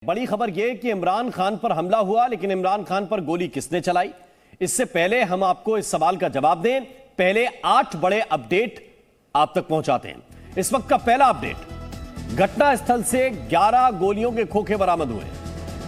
बड़ी खबर यह कि इमरान खान पर हमला हुआ, लेकिन इमरान खान पर गोली किसने चलाई? इससे पहले हम आपको इस सवाल का जवाब दें, पहले 8 बड़े अपडेट आप तक पहुंचाते हैं। इस वक्त का पहला अपडेट, घटना स्थल से 11 गोलियों के खोखे बरामद हुए,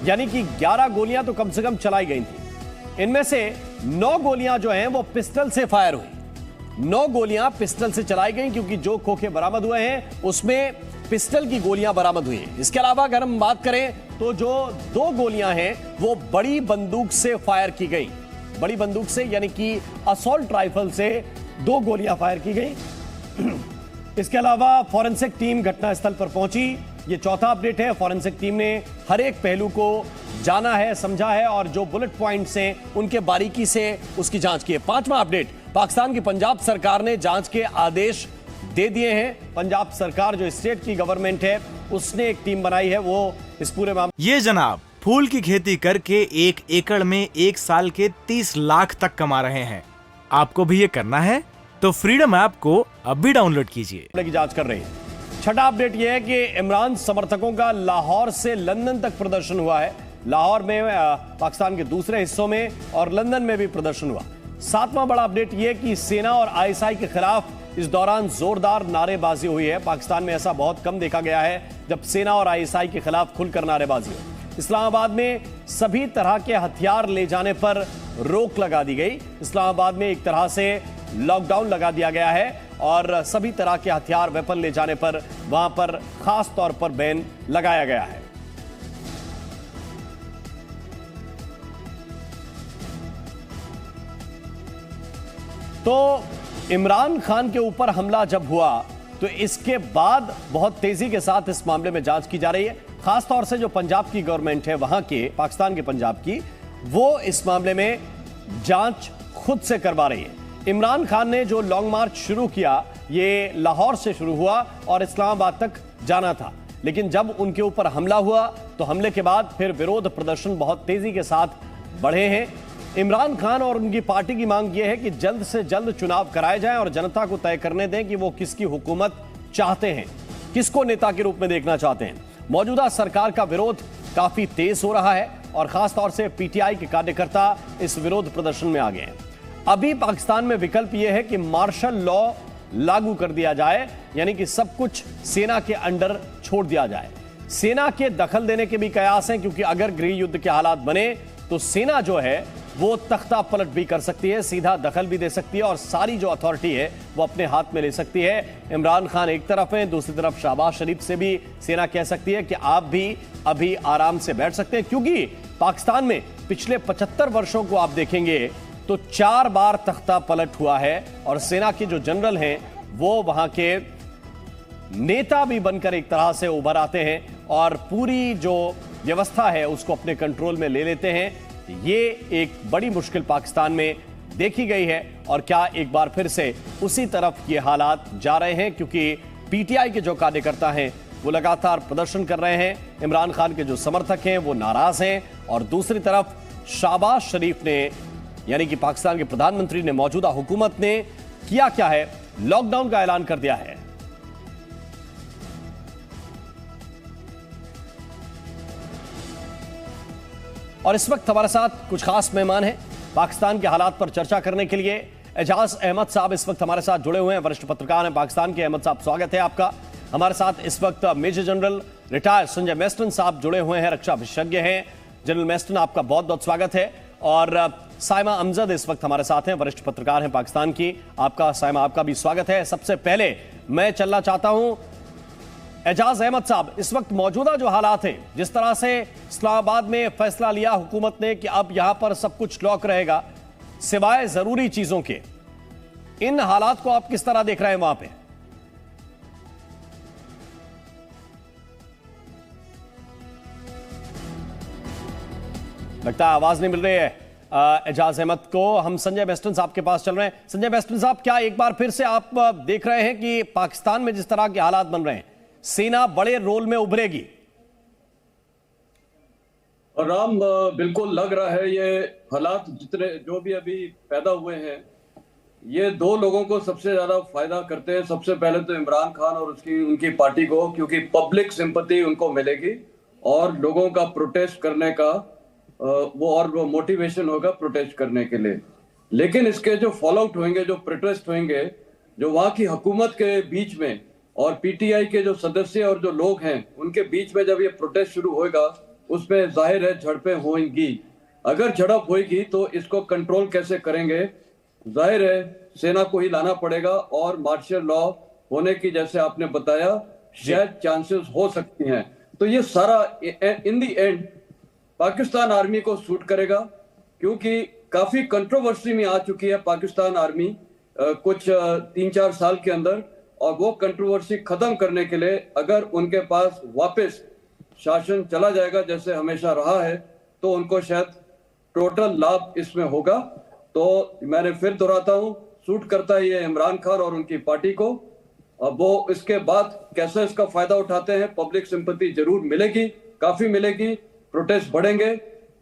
यानी कि 11 गोलियां तो कम से कम चलाई गई थी। इनमें से 9 गोलियां जो हैं वो पिस्टल से फायर हुई। 9 गोलियां पिस्टल से चलाई गई, क्योंकि जो खोखे बरामद हुए हैं उसमें पिस्टल की गोलियां बरामद हुई हैं। इसके अलावा अगर हम बात करें तो जो 2 गोलियां हैं वो बड़ी बंदूक से फायर की गई। बड़ी बंदूक से यानी कि असॉल्ट राइफल से 2 गोलियां फायर की गई। इसके अलावा फॉरेंसिक टीम घटनास्थल पर पहुंची। ये चौथा अपडेट है। फॉरेंसिक टीम ने हर एक पहलू को जाना है, समझा है और जो बुलेट पॉइंट्स हैं उनके बारीकी से उसकी जांच की है। पांचवा अपडेट, पाकिस्तान की पंजाब सरकार ने जांच के आदेश दे दिए हैं। पंजाब सरकार जो स्टेट की गवर्नमेंट है उसने एक टीम बनाई है, वो इस पूरे मामले। ये जनाब फूल की खेती करके 1 एकड़ में 1 साल के 30 लाख तक कमा रहे हैं। आपको भी ये करना है तो फ्रीडम ऐप को अब भी डाउनलोड कीजिए। की जांच कर रही है। छठा अपडेट यह है कि इमरान समर्थकों का लाहौर से लंदन तक प्रदर्शन हुआ है। लाहौर में, पाकिस्तान के दूसरे हिस्सों में और लंदन में भी प्रदर्शन हुआ। सातवां बड़ा अपडेट यह कि सेना और आईएसआई के खिलाफ इस दौरान जोरदार नारेबाजी हुई है। पाकिस्तान में ऐसा बहुत कम देखा गया है जब सेना और आईएसआई के खिलाफ खुलकर नारेबाजी हो। इस्लामाबाद में सभी तरह के हथियार ले जाने पर रोक लगा दी गई। इस्लामाबाद में एक तरह से लॉकडाउन लगा दिया गया है और सभी तरह के हथियार, वेपन ले जाने पर वहां पर खास तौर पर बैन लगाया गया है। तो इमरान खान के ऊपर हमला जब हुआ तो इसके बाद बहुत तेजी के साथ इस मामले में जांच की जा रही है। खास तौर से जो पंजाब की गवर्नमेंट है, वहां के पाकिस्तान के पंजाब की, वो इस मामले में जांच खुद से करवा रही है। इमरान खान ने जो लॉन्ग मार्च शुरू किया, ये लाहौर से शुरू हुआ और इस्लामाबाद तक जाना था, लेकिन जब उनके ऊपर हमला हुआ तो हमले के बाद फिर विरोध प्रदर्शन बहुत तेजी के साथ बढ़े हैं। इमरान खान और उनकी पार्टी की मांग यह है कि जल्द से जल्द चुनाव कराए जाएं और जनता को तय करने दें कि वो किसकी हुकूमत चाहते हैं, किसको नेता के रूप में देखना चाहते हैं। मौजूदा सरकार का विरोध काफी तेज हो रहा है और खास तौर से पीटीआई के कार्यकर्ता इस विरोध प्रदर्शन में आ गए हैं। अभी पाकिस्तान में विकल्प यह है कि मार्शल लॉ लागू कर दिया जाए, यानी कि सब कुछ सेना के अंडर छोड़ दिया जाए। सेना के दखल देने के भी कयास हैं, क्योंकि अगर गृह युद्ध के हालात बने तो सेना जो है वो तख्ता पलट भी कर सकती है, सीधा दखल भी दे सकती है और सारी जो अथॉरिटी है वो अपने हाथ में ले सकती है। इमरान खान एक तरफ है, दूसरी तरफ शहबाज शरीफ से भी सेना कह सकती है कि आप भी अभी आराम से बैठ सकते हैं, क्योंकि पाकिस्तान में पिछले 75 वर्षों को आप देखेंगे तो 4 बार तख्ता पलट हुआ है और सेना के जो जनरल हैं वो वहां के नेता भी बनकर एक तरह से उभर आते हैं और पूरी जो व्यवस्था है उसको अपने कंट्रोल में ले लेते हैं। ये एक बड़ी मुश्किल पाकिस्तान में देखी गई है और क्या एक बार फिर से उसी तरफ ये हालात जा रहे हैं, क्योंकि पीटीआई के जो कार्यकर्ता हैं वो लगातार प्रदर्शन कर रहे हैं। इमरान खान के जो समर्थक हैं वो नाराज हैं और दूसरी तरफ शहबाज शरीफ ने, यानी कि पाकिस्तान के प्रधानमंत्री ने, मौजूदा हुकूमत ने किया क्या है, लॉकडाउन का ऐलान कर दिया है। और इस वक्त हमारे साथ कुछ खास मेहमान हैं पाकिस्तान के हालात पर चर्चा करने के लिए। एजाज अहमद साहब इस वक्त हमारे साथ जुड़े हुए हैं, वरिष्ठ पत्रकार हैं पाकिस्तान के। अहमद साहब, स्वागत है आपका। हमारे साथ इस वक्त major general retired Sanjay Mestan साहब जुड़े हुए हैं, रक्षा विशेषज्ञ हैं। जनरल मेस्टन, आपका बहुत बहुत स्वागत है। और साइमा अमजद इस वक्त हमारे साथ हैं, वरिष्ठ पत्रकार हैं पाकिस्तान की। आपका, साइमा, आपका भी स्वागत है। सबसे पहले मैं चलना चाहता हूं एजाज अहमद साहब, इस वक्त मौजूदा जो हालात हैं, जिस तरह से इस्लामाबाद में फैसला लिया हुकूमत ने कि अब यहां पर सब कुछ लॉक रहेगा सिवाय जरूरी चीजों के, इन हालात को आप किस तरह देख रहे हैं वहां पे? लगता है आवाज नहीं मिल रही है एजाज अहमद को। हम संजय मेस्टन साहब के पास चल रहे हैं। संजय मेस्टन साहब, क्या एक बार फिर से आप देख रहे हैं कि पाकिस्तान में जिस तरह के हालात बन रहे हैं, सेना बड़े रोल में उभरेगी? राम, बिल्कुल लग रहा है ये हालात जितने जो भी अभी पैदा हुए हैं, ये 2 लोगों को सबसे ज्यादा फायदा करते हैं। सबसे पहले तो इमरान खान और उनकी पार्टी को, क्योंकि पब्लिक सिंपैथी उनको मिलेगी और लोगों का प्रोटेस्ट करने का वो मोटिवेशन होगा प्रोटेस्ट करने के लिए। लेकिन इसके जो फॉलोआउट होंगे, जो प्रोटेस्ट होंगे, जो वहाँ की हुकूमत के बीच में और पीटीआई के जो सदस्य और जो लोग हैं उनके बीच में जब ये प्रोटेस्ट शुरू होएगा, उसमें जाहिर है झड़पें होंगी। अगर झड़प होगी तो इसको कंट्रोल कैसे करेंगे? जाहिर है सेना को ही लाना पड़ेगा और मार्शल लॉ होने की, जैसे आपने बताया, शायद चांसेस हो सकती हैं। तो ये सारा इन दी एंड पाकिस्तान आर्मी को सूट करेगा, क्योंकि काफी कंट्रोवर्सी में आ चुकी है पाकिस्तान आर्मी कुछ 3-4 साल के अंदर, और वो कंट्रोवर्सी खत्म करने के लिए अगर उनके पास वापस शासन चला जाएगा जैसे हमेशा रहा है, तो उनको शायद टोटल लाभ इसमें होगा। तो मैंने फिर दोहराता हूं, सूट करता है ये इमरान खान और उनकी पार्टी को। अब वो इसके बाद कैसे इसका फायदा उठाते हैं, पब्लिक सिंपैथी जरूर मिलेगी, काफी मिलेगी, प्रोटेस्ट बढ़ेंगे।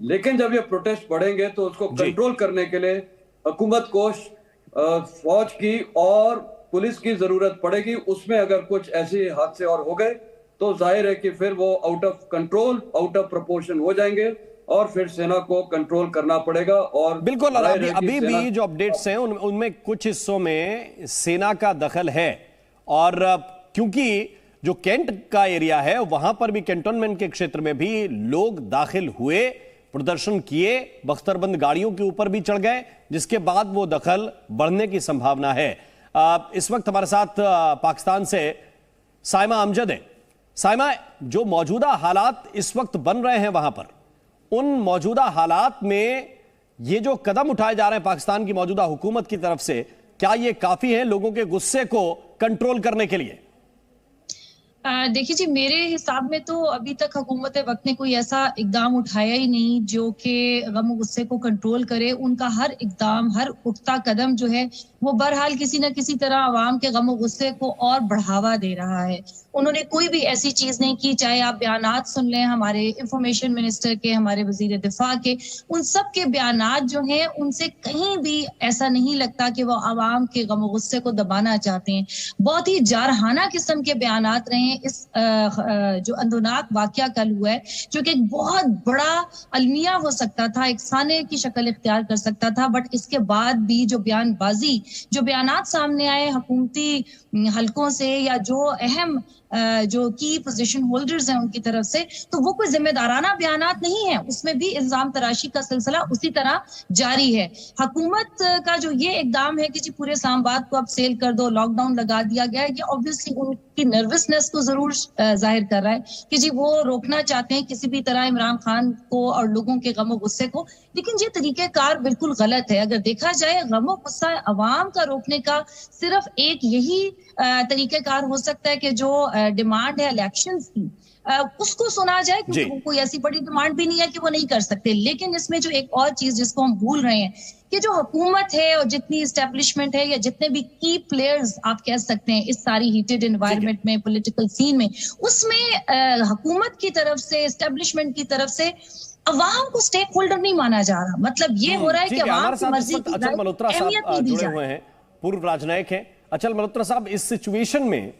लेकिन जब ये प्रोटेस्ट बढ़ेंगे तो उसको कंट्रोल करने के लिए हुकूमत को फौज की और पुलिस की जरूरत पड़ेगी। उसमें अगर कुछ ऐसे हादसे और हो गए तो जाहिर है कि फिर वो out of control, out of proportion हो जाएंगे और फिर सेना को कंट्रोल करना पड़ेगा। और बिल्कुल, अभी भी जो अपडेट्स हैं उनमें कुछ हिस्सों में सेना का दखल है, और क्योंकि जो कैंट का एरिया है वहां पर भी, कैंटोनमेंट के क्षेत्र में भी लोग दाखिल हुए, प्रदर्शन किए, बख्तरबंद गाड़ियों के ऊपर भी चढ़ गए, जिसके बाद वो दखल बढ़ने की संभावना है। इस वक्त हमारे साथ पाकिस्तान से साइमा अमजद है। साइमा, जो मौजूदा हालात इस वक्त बन रहे हैं वहां पर, उन मौजूदा हालात में ये जो कदम उठाए जा रहे हैं पाकिस्तान की मौजूदा हुकूमत की तरफ से, क्या ये काफी है लोगों के गुस्से को कंट्रोल करने के लिए? देखिए जी, मेरे हिसाब में तो अभी तक हुकूमत वक्त ने कोई ऐसा इकदाम उठाया ही नहीं जो कि गम गुस्से को कंट्रोल करे। उनका हर इकदाम, हर उठता कदम जो है वो बहरहाल किसी न किसी तरह आवाम के गम गुस्से को और बढ़ावा दे रहा है। उन्होंने कोई भी ऐसी चीज नहीं की, चाहे आप बयानात सुन लें हमारे इंफॉर्मेशन मिनिस्टर के, हमारे वजीर दिफा के, उन सब के बयानात जो हैं उनसे कहीं भी ऐसा नहीं लगता कि वो आवाम के गम गुस्से को दबाना चाहते हैं। बहुत ही जारहाना किस्म के बयानात रहे इस जो अंदोनाक वाकया कल हुआ है, जो कि एक बहुत बड़ा अलमिया हो सकता था, एक साने की शक्ल इख्तियार कर सकता था, बट इसके बाद भी जो बयानबाजी, जो बयानात सामने आए हुकूमती हलकों से या जो अहम जो की पोजीशन होल्डर्स हैं उनकी तरफ से, तो वो कोई जिम्मेदाराना बयानात नहीं है। उसमें भी इल्जाम तराशी का सिलसिला उसी तरह जारी है। हुकूमत का जो ये इकदाम है कि जी पूरे इस्लामाबाद को अब सेल कर दो, लॉकडाउन लगा दिया गया है, ये ऑब्वियसली उनकी नर्वसनेस को जरूर जाहिर कर रहा है कि जी वो रोकना चाहते हैं किसी भी तरह इमरान खान को और लोगों के गम गुस्से को। लेकिन ये तरीकेकार बिल्कुल गलत है। अगर देखा जाए, गम गुस्सा अवाम का रोकने का सिर्फ एक यही तरीकेकार हो सकता है कि जो डिमांड है इलेक्शंस की, उसको सुना जाए, क्योंकि कोई ऐसी बड़ी डिमांड भी नहीं है कि वो नहीं कर सकते। लेकिन इसमें जो एक और चीज जिसको हम भूल रहे हैं कि जो हुकूमत है और जितनी एस्टेब्लिशमेंट है या जितने भी की प्लेयर्स आप कह सकते हैं इस सारी हीटेड एनवायरनमेंट में, पॉलिटिकल सीन में, उसमें हुकूमत की तरफ से, एस्टेब्लिशमेंट की तरफ से अवाम को स्टेक होल्डर नहीं माना जा रहा। मतलब ये हो रहा है कि अवाम की मर्जी की अहमियत नहीं दी जा रही। पूर्व राजनयिक है अचल मल्होत्रा साहब, इस सिचुएशन में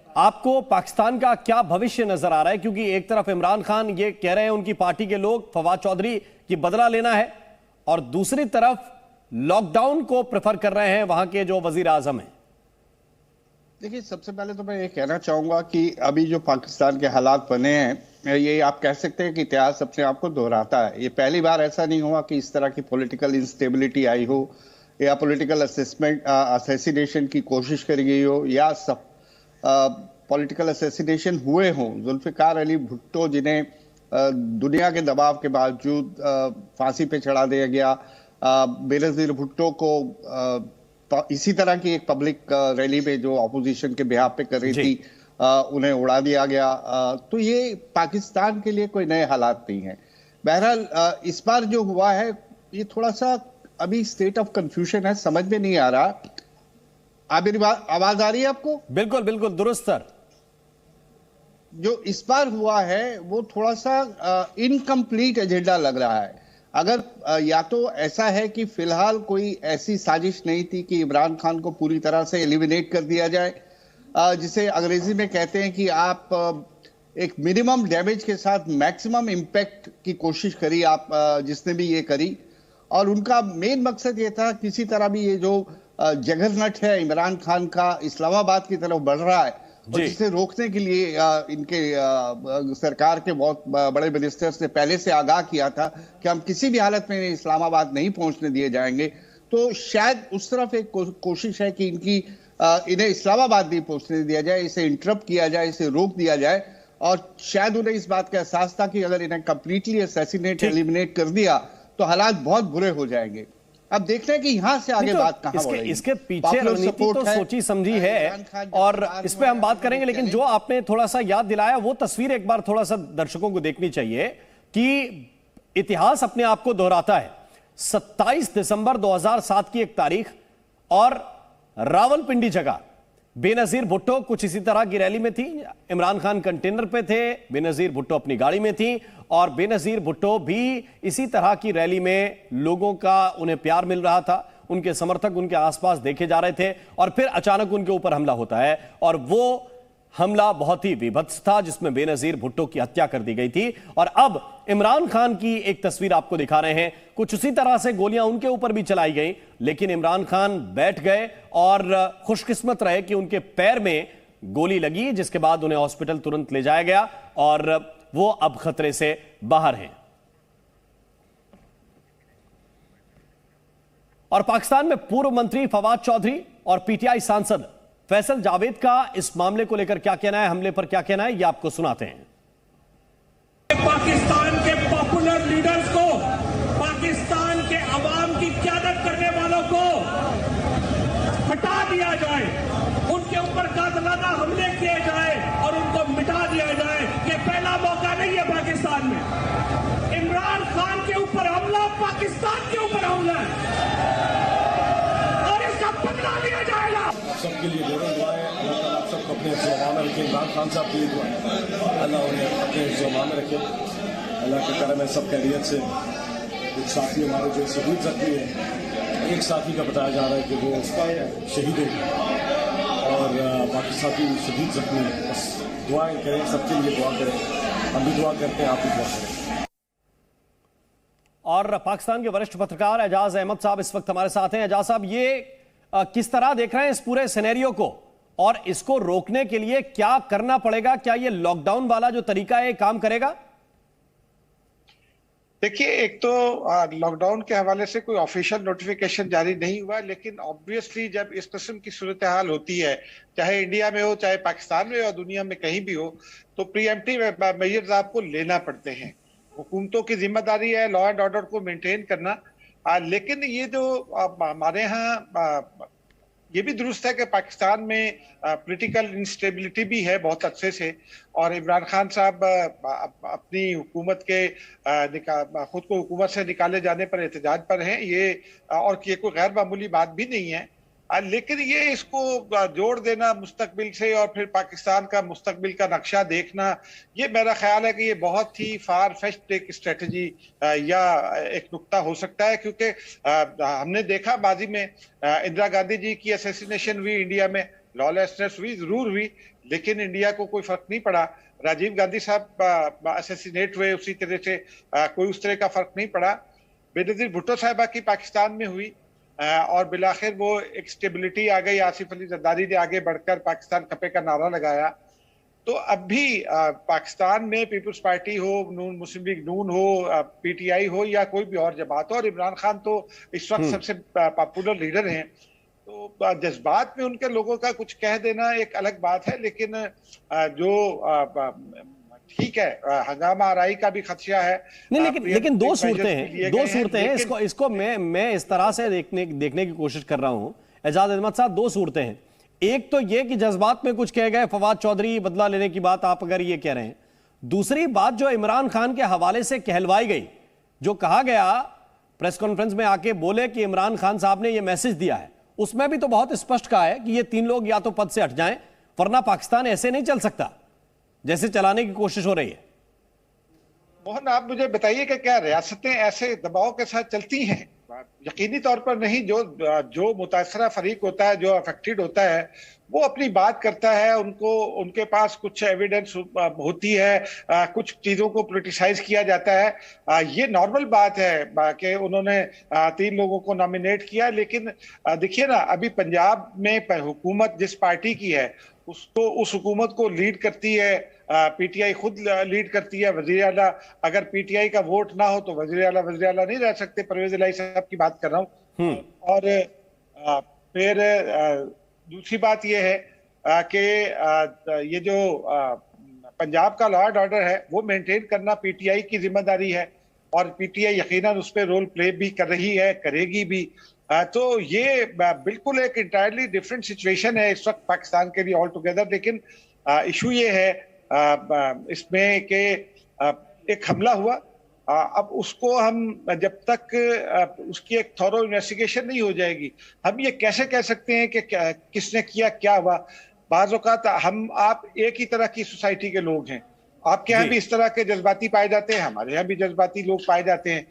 आपको पाकिस्तान का क्या भविष्य नजर आ रहा है? क्योंकि एक तरफ इमरान खान ये कह रहे हैं, उनकी पार्टी के लोग, फवाद चौधरी, की बदला लेना है, और दूसरी तरफ लॉकडाउन को प्रेफर कर रहे हैं वहां के जो वजीर आजम हैं। देखिए, सबसे पहले तो मैं ये कहना चाहूंगा कि अभी जो पाकिस्तान के हालात बने हैं, ये आप कह सकते हैं कि इतिहास अपने आप को दोहराता है। ये पहली बार ऐसा नहीं हुआ कि इस तरह की पॉलिटिकल इंस्टेबिलिटी आई हो या पॉलिटिकल असैसिनेशन की कोशिश करी गई हो या सब पॉलिटिकल असैसिनेशन हुए हों। जुल्फिकार अली भुट्टो, जिन्हें दुनिया के दबाव के बावजूद फांसी पे चढ़ा दिया गया, बेनजीर भुट्टो को इसी तरह की एक पब्लिक रैली में जो अपोजिशन के बिहाफ पे कर रही थी, उन्हें उड़ा दिया गया। तो ये पाकिस्तान के लिए कोई नए हालात नहीं है। बहरहाल इस बार जो हुआ है ये थोड़ा सा अभी स्टेट ऑफ कंफ्यूजन है, समझ में नहीं आ रहा। आप मेरी बात, आवाज आ रही है आपको? बिल्कुल बिल्कुल दुरुस्त सर। जो इस बार हुआ है वो थोड़ा सा इनकम्प्लीट एजेंडा लग रहा है। अगर या तो ऐसा है कि फिलहाल कोई ऐसी साजिश नहीं थी कि इमरान खान को पूरी तरह से एलिमिनेट कर दिया जाए, जिसे अंग्रेजी में कहते हैं कि आप एक मिनिमम डैमेज के साथ मैक्सिमम इम्पैक्ट की कोशिश करी आप जिसने भी ये करी। और उनका मेन मकसद ये था किसी तरह भी ये जो जगरनट है इमरान खान का इस्लामाबाद की तरफ बढ़ रहा है और जिसे रोकने के लिए इनके सरकार के बहुत बड़े मिनिस्टर्स ने पहले से आगाह किया था कि हम किसी भी हालत में इस्लामाबाद नहीं पहुंचने दिए जाएंगे। तो शायद उस तरफ एक कोशिश है कि इनकी इन्हें इस्लामाबाद नहीं पहुंचने दिया जाए, इसे इंटरप्ट किया जाए, इसे रोक दिया जाए। और शायद उन्हें इस बात का एहसास था कि अगर इन्हें कंप्लीटली असैसिनेट एलिमिनेट कर दिया तो हालात बहुत बुरे हो जाएंगे। अब देखते हैं कि यहां से आगे बात कहां बढ़ेगी। इसके पीछे रणनीति तो सोची समझी है और इस पे हम बात करेंगे, लेकिन जो आपने थोड़ा सा याद दिलाया वो तस्वीर एक बार थोड़ा सा दर्शकों को देखनी चाहिए कि इतिहास अपने आप को दोहराता है। 27 दिसंबर 2007 की एक तारीख और रावलपिंडी जगह बेनजीर भुट्टो कुछ इसी तरह की रैली में थी। इमरान खान कंटेनर पे थे, बेनजीर भुट्टो अपनी गाड़ी में थी और बेनजीर भुट्टो भी इसी तरह की रैली में लोगों का उन्हें प्यार मिल रहा था, उनके समर्थक उनके आसपास देखे जा रहे थे और फिर अचानक उनके ऊपर हमला होता है और वो हमला बहुत ही विभत्स था जिसमें बेनजीर भुट्टो की हत्या कर दी गई थी। और अब इमरान खान की एक तस्वीर आपको दिखा रहे हैं, कुछ उसी तरह से गोलियां उनके ऊपर भी चलाई गई, लेकिन इमरान खान बैठ गए और खुशकिस्मत रहे कि उनके पैर में गोली लगी, जिसके बाद उन्हें हॉस्पिटल तुरंत ले जाया गया और वो अब खतरे से बाहर हैं। और पाकिस्तान में पूर्व मंत्री फवाद चौधरी और पीटीआई सांसद फैसल जावेद का इस मामले को लेकर क्या कहना है, हमले पर क्या कहना है, ये आपको सुनाते हैं। पाकिस्तान के पॉपुलर लीडर्स को, पाकिस्तान के अवाम की क़यादत करने वालों को हटा दिया जाए, उनके ऊपर कातिलाना हमले किए जाए और उनको मिटा दिया जाए। ये पहला मौका नहीं है पाकिस्तान में। इमरान खान के ऊपर हमला पाकिस्तान के ऊपर हमला है और इसका बदला लिया जाएगा। सबके लिए दुआएं, अल्लाह ताला आप सबको अपने ज़ुबान में रखे। इमरान खान साहब के लिए दुआ, अल्लाह उन्हें अपने ज़ुबान में रखे। अल्लाह के करम है सब खैरियत से। एक साथी हमारे जो शहीद जख्मी है, एक साथी का बताया जा रहा है कि वो शहीद हो गए और बाकी साथी शहीद जख्मी है। बस दुआएं करें, सबके लिए दुआ करें, हम भी दुआ करते हैं, आप भी दुआ करें। और पाकिस्तान के वरिष्ठ पत्रकार एजाज अहमद साहब इस वक्त हमारे साथ हैं। एजाज साहब, ये किस तरह देख रहे हैं इस पूरे सिनेरियो को और इसको रोकने के लिए क्या करना पड़ेगा? क्या ये लॉकडाउन वाला जो तरीका है काम करेगा? देखिए, एक तो लॉकडाउन के हवाले से कोई ऑफिशियल नोटिफिकेशन जारी नहीं हुआ, लेकिन ऑब्वियसली जब इस किस्म की सूरत हाल होती है, चाहे इंडिया में हो, चाहे पाकिस्तान में हो, दुनिया में कहीं भी हो, तो प्रीएम्प्टिव मेजर्स आपको लेना पड़ते हैं। हुकूमतों की जिम्मेदारी है लॉ एंड ऑर्डर को मेंटेन करना। लेकिन ये जो हमारे यहाँ ये भी दुरुस्त है कि पाकिस्तान में पॉलिटिकल इंस्टेबिलिटी भी है बहुत अच्छे से, और इमरान खान साहब अपनी हुकूमत के खुद को हुकूमत से निकाले जाने पर एहतजाज पर हैं। ये और ये कोई गैर मामूली बात भी नहीं है, लेकिन ये इसको जोड़ देना मुस्तकबिल से और फिर पाकिस्तान का मुस्तकबिल का नक्शा देखना, ये मेरा ख्याल है कि ये बहुत ही फार फेच्ड एक स्ट्रेटजी या एक नुक्ता हो सकता है। क्योंकि हमने देखा माजी में इंदिरा गांधी जी की असैसिनेशन हुई, इंडिया में लॉलेसनेस हुई, जरूर हुई, लेकिन इंडिया को कोई फर्क नहीं पड़ा। राजीव गांधी साहब असैसिनेट हुए, उसी तरह से कोई उस तरह का फर्क नहीं पड़ा। बेनजीर भुट्टो साहिबा की पाकिस्तान में हुई और बिलाखिर वो एक स्टेबिलिटी आ गई। आसिफ अली जरदारी ने आगे बढ़कर पाकिस्तान खपे का नारा लगाया। तो अब भी पाकिस्तान में पीपल्स पार्टी हो, नून मुस्लिम लीग नून हो, पीटीआई हो या कोई भी और जमात हो, और इमरान खान तो इस वक्त सबसे पॉपुलर लीडर हैं, तो जज्बात में उनके लोगों का कुछ कह देना एक अलग बात है। लेकिन जो ठीक है, हंगामा आराई का भी खदशा है। नहीं, लेकिन दो सूरतें हैं। इसको मैं इस तरह से देखने की कोशिश कर रहा हूं एजाज अहमद साहब। दो सूरतें हैं, एक तो ये कि जज्बात में कुछ कह गए, फवाद चौधरी बदला लेने की बात आप अगर ये कह रहे हैं। दूसरी बात जो इमरान खान के हवाले से कहलवाई गई, जो कहा गया प्रेस कॉन्फ्रेंस में आके बोले कि इमरान खान साहब ने यह मैसेज दिया है, उसमें भी तो बहुत स्पष्ट कहा है कि ये तीन लोग या तो पद से हट जाएं, वरना पाकिस्तान ऐसे नहीं चल सकता जैसे चलाने की कोशिश हो रही है। मोहन, आप मुझे बताइए कि क्या रियासतें ऐसे दबाव के साथ चलती हैं? यकीनी तौर पर नहीं, जो मुतासरा फरीक होता है, जो अफेक्टेड होता है, वो अपनी बात करता है, उनके पास कुछ एविडेंस होती है, कुछ चीजों को पोलिटिसाइज किया जाता है। ये नॉर्मल बात है कि उन्होंने 3 लोगों को नॉमिनेट किया। लेकिन देखिए ना, अभी पंजाब में हुकूमत जिस पार्टी की है उस हुकूमत को लीड करती है पीटीआई, खुद लीड करती है वजीर आला। अगर पीटीआई का वोट ना हो तो वजीर आला नहीं रह सकते। परवेज इलाही साहब की बात कर रहा हूँ। और फिर दूसरी बात यह है कि ये जो पंजाब का लॉ एंड ऑर्डर है वो मेंटेन करना पीटीआई की जिम्मेदारी है, और पीटीआई यकीनन उस पर रोल प्ले भी कर रही है, करेगी भी। तो ये बिल्कुल एक इंटायरली डिफरेंट सिचुएशन है इस वक्त पाकिस्तान के लिए ऑल टुगेदर। लेकिन इशू ये है इसमें कि एक हमला हुआ, अब उसको हम जब तक उसकी एक थॉरो इन्वेस्टिगेशन नहीं हो जाएगी, हम ये कैसे कह सकते हैं कि किसने किया, क्या हुआ। बाज़ औक़ात हम आप एक ही तरह की सोसाइटी के लोग हैं, आपके यहाँ भी इस तरह के जज्बाती पाए जाते हैं, हमारे यहाँ भी जज्बाती लोग पाए जाते हैं।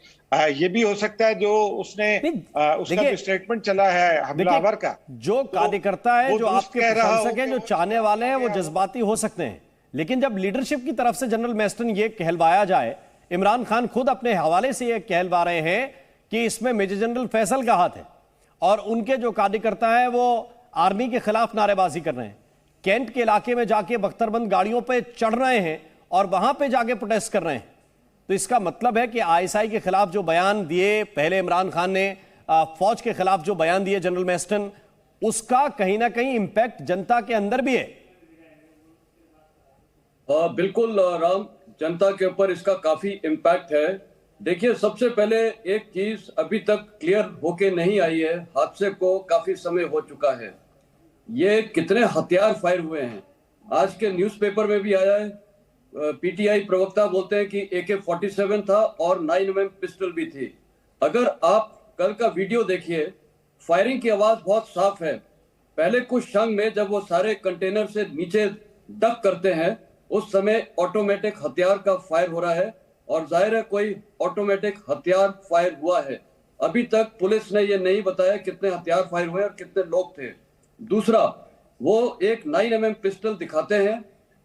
ये भी हो सकता है जो उसका भी स्टेटमेंट चला है हमलावर का, जो कार्यकर्ता है, जो आपके प्रशंसक हैं, जो चाहने वाले हैं, वो जज्बाती हो सकते हैं। लेकिन जब लीडरशिप की तरफ से जनरल मैस्टन ये कहलवाया जाए, इमरान खान खुद अपने हवाले से ये कहलवा रहे हैं कि इसमें मेजर जनरल फैसल का हाथ है, और उनके जो कार्यकर्ता हैं वो आर्मी के खिलाफ नारेबाजी कर रहे हैं, कैंट के इलाके में जाके बख्तरबंद गाड़ियों पे चढ़ रहे हैं और वहां पे जाके प्रोटेस्ट कर रहे हैं। तो इसका मतलब है कि आईएसआई के खिलाफ जो बयान दिए पहले इमरान खान ने, फौज के खिलाफ जो बयान दिए जनरल मैस्टन, उसका कहीं ना कहीं इंपैक्ट जनता के अंदर भी है। बिल्कुल राम, जनता के ऊपर इसका काफी इम्पैक्ट है। देखिए, सबसे पहले एक चीज अभी तक क्लियर होके नहीं आई है, हादसे को काफी समय हो चुका है। ये कितने हथियार फायर हुए हैं, आज के न्यूज़पेपर में भी आया है। पीटीआई प्रवक्ता बोलते हैं कि AK-47 था और 9mm पिस्टल भी थी। अगर आप कल का वीडियो देखिए, फायरिंग की आवाज बहुत साफ है। पहले कुछ क्षण में जब वो सारे कंटेनर से नीचे डक करते हैं, उस समय ऑटोमेटिक हथियार का फायर हो रहा है, और जाहिर है कोई ऑटोमेटिक हथियार फायर हुआ है। अभी तक पुलिस ने ये नहीं बताया कितने हथियार फायर हुए और कितने लोग थे। दूसरा, वो एक 9mm पिस्टल दिखाते हैं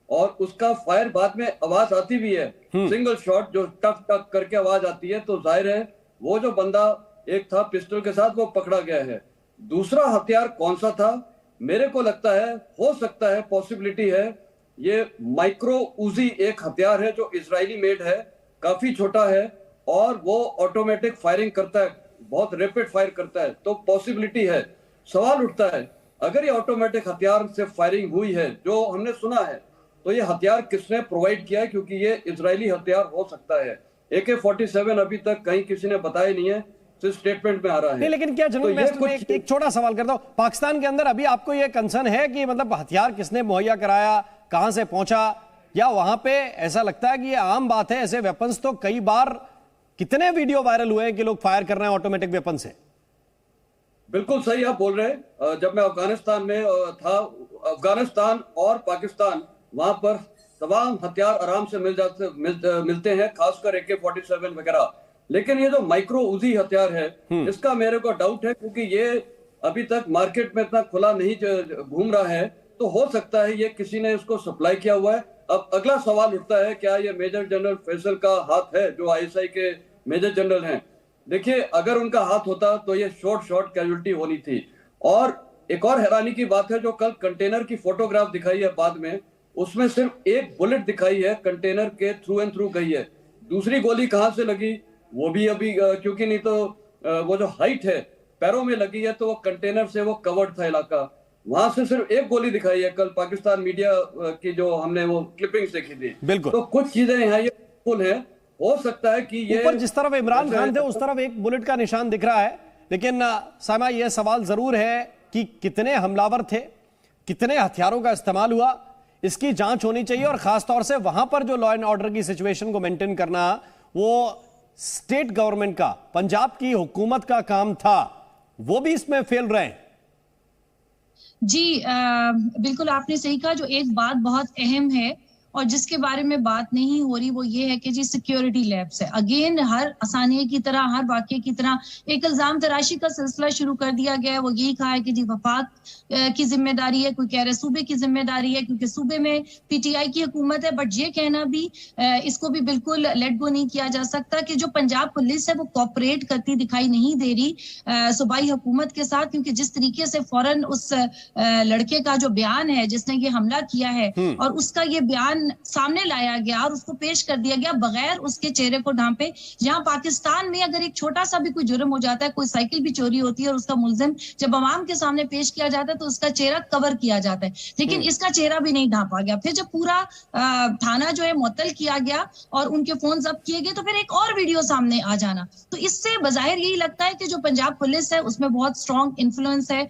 और उसका फायर बाद में आवाज आती भी है, सिंगल शॉट जो टक टक करके आवाज आती है। तो जाहिर है वो जो बंदा एक था पिस्टल के साथ, वो पकड़ा गया है। दूसरा हथियार कौन सा था, मेरे को लगता है, हो सकता है, पॉसिबिलिटी है, ये माइक्रो उजी एक हथियार है जो इजरायली मेड है, काफी छोटा है और वो ऑटोमेटिक फायरिंग करता है, बहुत रैपिड फायर करता है। तो पॉसिबिलिटी है। सवाल उठता है, अगर ये ऑटोमेटिक हथियार से फायरिंग हुई है जो हमने सुना है, तो ये हथियार किसने प्रोवाइड किया है, क्योंकि ये इजरायली हथियार हो सकता है। AK-47 अभी तक कहीं किसी ने बताया नहीं है, सिर्फ स्टेटमेंट में आ रहा है। लेकिन क्या जनरल मैस्टर, एक छोटा सवाल करता हूं, पाकिस्तान के अंदर अभी आपको ये कंसर्न है कि मतलब हथियार किसने मुहैया कराया, कहां से पहुंचा, या वहां पे ऐसा लगता है कि ये आम बात है, ऐसे वेपन्स तो कई बार, कितने वीडियो वायरल हुए हैं कि लोग फायर कर रहे हैं ऑटोमेटिक वेपन से। बिल्कुल सही आप बोल रहे हैं। जब मैं अफगानिस्तान में था, अफगानिस्तान और पाकिस्तान, वहां पर तमाम हथियार आराम से मिलते हैं, खासकर AK-47 वगैरह। लेकिन ये जो माइक्रो उजी हथियार है, इसका मेरे को डाउट है, क्योंकि ये अभी तक मार्केट में इतना खुला नहीं घूम रहा है। तो हो सकता है ये किसी ने इसको सप्लाई किया हुआ है। अब अगला सवाल उठता है, क्या ये मेजर जनरल फैसल का हाथ है, जो आईएसआई के मेजर जनरल हैं। देखिए, अगर उनका हाथ होता तो ये शॉर्ट कैजुअल्टी होनी थी। और एक और हैरानी की बात है, जो कल कंटेनर की फोटोग्राफ दिखाई है बाद में, उसमें सिर्फ एक बुलेट दिखाई है, कंटेनर के थ्रू एंड थ्रू गई है। दूसरी गोली कहां से लगी वो भी अभी, क्योंकि नहीं तो वो जो हाइट है पैरों में लगी है, तो वो कंटेनर से वो कवर्ड था इलाका, वहां से सिर्फ एक गोली दिखाई है। कल पाकिस्तान मीडिया की जो हमने वो क्लिपिंग्स देखी थी। बिल्कुल। तो कुछ चीजें यहाँ ये फुल है, हो सकता है कि ये ऊपर जिस तरफ इमरान खान थे उस तरफ एक बुलेट का निशान दिख रहा है। लेकिन सामा, यह सवाल जरूर है कि कितने हमलावर थे, कितने हथियारों का इस्तेमाल हुआ, इसकी जांच होनी चाहिए। और खासतौर से वहां पर जो लॉ एंड ऑर्डर की सिचुएशन को मेंटेन करना, वो स्टेट गवर्नमेंट का, पंजाब की हुकूमत का काम था, वो भी इसमें फेल रहे हैं। जी बिल्कुल आपने सही कहा। जो एक बात बहुत अहम है और जिसके बारे में बात नहीं हो रही वो ये है कि जी सिक्योरिटी लैब्स है। अगेन हर आसानिया की तरह, हर वाकये की तरह एक इल्जाम तराशी का सिलसिला शुरू कर दिया गया है। वो यही कहा है कि जी वफाक की जिम्मेदारी है, कोई कह रहे सूबे की जिम्मेदारी है क्योंकि सूबे में पीटीआई की हुकूमत है। बट ये कहना भी, इसको भी बिल्कुल लेट गो नहीं किया जा सकता कि जो पंजाब पुलिस है वो कोऑपरेट करती दिखाई नहीं दे रही सूबाई हुकूमत के साथ, क्योंकि जिस तरीके से फौरन उस लड़के का जो बयान है जिसने ये हमला किया है और उसका ये बयान सामने लाया गया और उसको पेश कर दिया गया बगैर उसके चेहरे को ढांपे। जहां पाकिस्तान में अगर एक छोटा सा भी कोई जुर्म हो जाता है, कोई साइकिल भी चोरी होती है और उसका मुल्जिम जब अवाम के सामने पेश किया जाता है तो उसका चेहरा कवर किया जाता है, लेकिन इसका चेहरा भी नहीं ढांपा गया। फिर जब पूरा थाना जो है मुअत्तल किया गया और उनके फोन जब्त किए गए तो फिर एक और वीडियो सामने आ जाना, तो इससे बजाहिर यही लगता है कि जो पंजाब पुलिस है उसमें बहुत स्ट्रॉन्ग इन्फ्लुएंस है।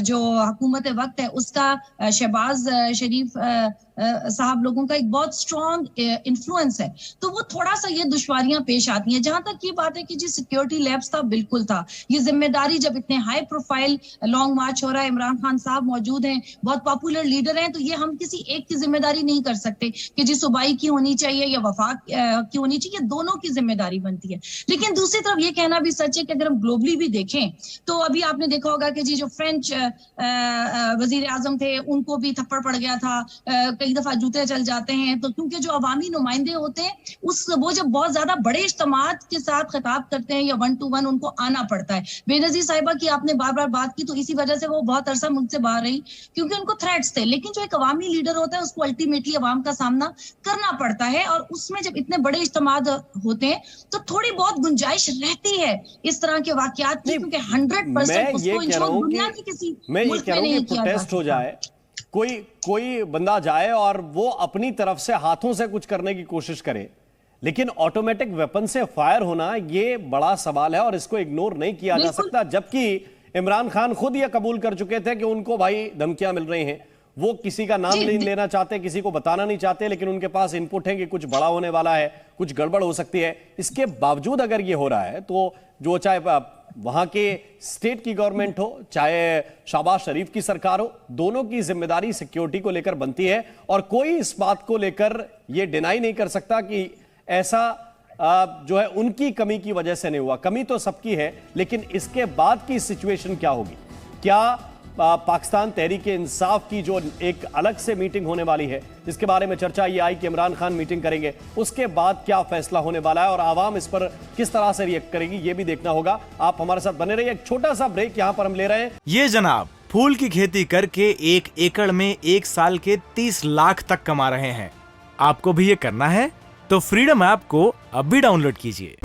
जो हुकूमत वक्त है उसका शहबाज शरीफ साहब लोगों का एक बहुत स्ट्रॉन्ग इन्फ्लुएंस है, तो वो थोड़ा सा ये दुश्वारियां पेश आती हैं। जहां तक ये बात है कि जी सिक्योरिटी लैब्स था, बिल्कुल था। ये जिम्मेदारी जब इतने हाई प्रोफाइल लॉन्ग मार्च हो रहा है, इमरान खान साहब मौजूद हैं, बहुत पॉपुलर लीडर हैं, तो ये हम किसी एक की जिम्मेदारी नहीं कर सकते कि जी सूबाई की होनी चाहिए या वफाक की होनी चाहिए, दोनों की जिम्मेदारी बनती है। लेकिन दूसरी तरफ ये कहना भी सच है कि अगर हम ग्लोबली भी देखें तो अभी आपने देखा होगा कि जी जो फ्रेंच वजीर आजम थे उनको भी थप्पड़ पड़ गया था, कई दफा जूते चल जाते हैं, तो क्योंकि जो अवामी नुमाइंदे होते हैं वो जब बहुत ज्यादा बड़े इज्तिमात के साथ खिताब करते हैं या 1 to 1 उनको आना पड़ता है। बेनजीर साहिबा की आपने बार बार बात की, तो इसी वजह से वो बहुत अरसा मुल्क से बाहर रही क्योंकि उनको थ्रेट्स थे। लेकिन जो एक अवामी लीडर होता है उसको अल्टीमेटली अवाम का सामना करना पड़ता है और उसमें जब इतने बड़े इज्तिमात होते हैं तो थोड़ी बहुत गुंजाइश रहती है इस तरह के वाकयात की, क्योंकि 100% उसको इंश्योर दुनिया की किसी मुल्क में नहीं किया प्रोटेस्ट हो जाए, कोई बंदा जाए और वो अपनी तरफ से हाथों से कुछ करने की कोशिश करे, लेकिन ऑटोमेटिक वेपन से फायर होना ये बड़ा सवाल है और इसको इग्नोर नहीं किया जा सकता। जबकि इमरान खान खुद ये कबूल कर चुके थे कि उनको भाई धमकियां मिल रही हैं, वो किसी का नाम नहीं लेना चाहते, किसी को बताना नहीं चाहते, लेकिन उनके पास इनपुट है कि कुछ बड़ा होने वाला है, कुछ गड़बड़ हो सकती है। इसके बावजूद अगर ये हो रहा है तो जो चाहे वहां के स्टेट की गवर्नमेंट हो चाहे शहबाज शरीफ की सरकार हो, दोनों की जिम्मेदारी सिक्योरिटी को लेकर बनती है और कोई इस बात को लेकर यह डिनाई नहीं कर सकता कि ऐसा जो है उनकी कमी की वजह से नहीं हुआ। कमी तो सबकी है, लेकिन इसके बाद की सिचुएशन क्या होगी? क्या पाकिस्तान तहरीक-ए-इंसाफ की जो एक अलग से मीटिंग होने वाली है जिसके बारे में चर्चा ये आई कि इमरान खान मीटिंग करेंगे, उसके बाद क्या फैसला होने वाला है और आवाम इस पर किस तरह से रिएक्ट करेगी, ये भी देखना होगा। आप हमारे साथ बने रहिए। एक छोटा सा ब्रेक यहां पर हम ले रहे हैं। ये जनाब फूल की खेती करके 1 एकड़ में 1 साल के 30 लाख तक कमा रहे हैं। आपको भी ये करना है तो फ्रीडम ऐप को अभी डाउनलोड कीजिए।